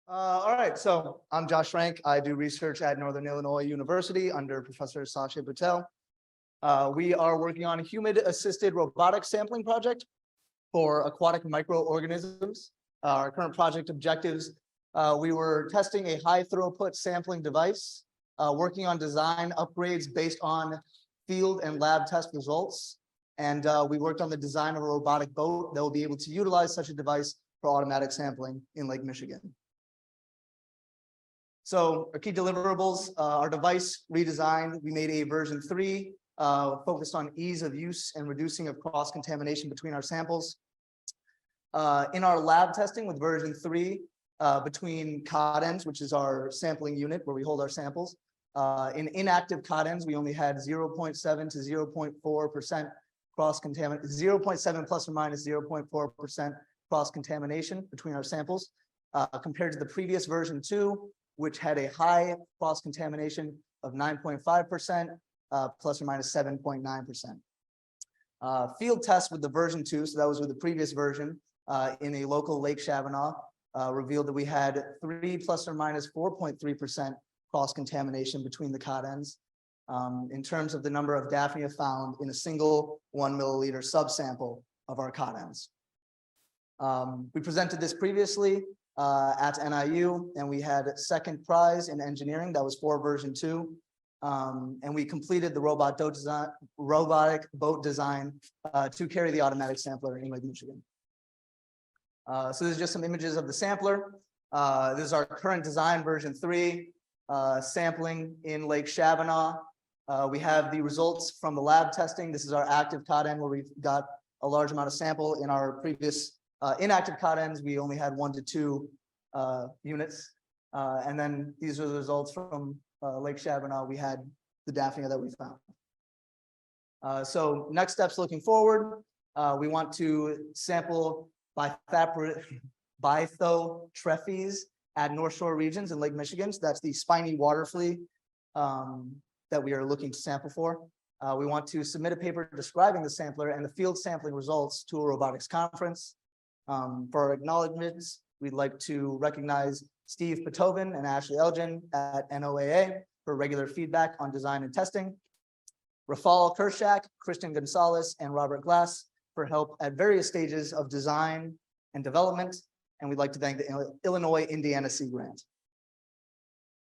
All right, so I'm Josh Frank. I do research at Northern Illinois University under Professor Sachin Patel. We are working on a human-assisted robotic sampling project for aquatic microorganisms. Our current project objectives, we were testing a high-throughput sampling device, working on design upgrades based on field and lab test results. And we worked on the design of a robotic boat that will be able to utilize such a device for automatic sampling in Lake Michigan. So our key deliverables, our device redesigned, we made a version 3 focused on ease of use and reducing of cross-contamination between our samples. In our lab testing with version 3, between cod ends, which is our sampling unit where we hold our samples, in inactive cod ends, we only had 0.7 to 0.4% cross-contamination, 0.7 plus or minus 0.4% cross-contamination between our samples, compared to the previous version 2, which had a high cross-contamination of 9.5%, plus or minus 7.9%. Field tests with the version 2, so that was with the previous version, in a local Lake Chavanaugh, revealed that we had 3 plus or minus 4.3% cross-contamination between the cod ends, in terms of the number of Daphnia found in a single 1 milliliter subsample of our cod ends. We presented this previously at NIU, and we had second prize in engineering. That was for version 2. And we completed the robotic boat design to carry the automatic sampler in Lake Michigan. So there's just some images of the sampler. This is our current design, version 3, sampling in Lake Chavanaugh. We have the results from the lab testing. This is our active cod end where we've got a large amount of sample. In our previous inactive cod ends, we only had 1 to 2 units. And then these are the results from Lake Chavanaugh. We had the Daphnia that we found. So next steps looking forward, we want to sample Bythotrephes at North Shore regions in Lake Michigan. So that's the spiny water flea that we are looking to sample for. We want to submit a paper describing the sampler and the field sampling results to a robotics conference. For our acknowledgements, we'd like to recognize Steve Potovin and Ashley Elgin at NOAA for regular feedback on design and testing. Rafal Kershak, Christian Gonzalez, and Robert Glass for help at various stages of design and development. And we'd like to thank the Illinois Indiana Sea Grant.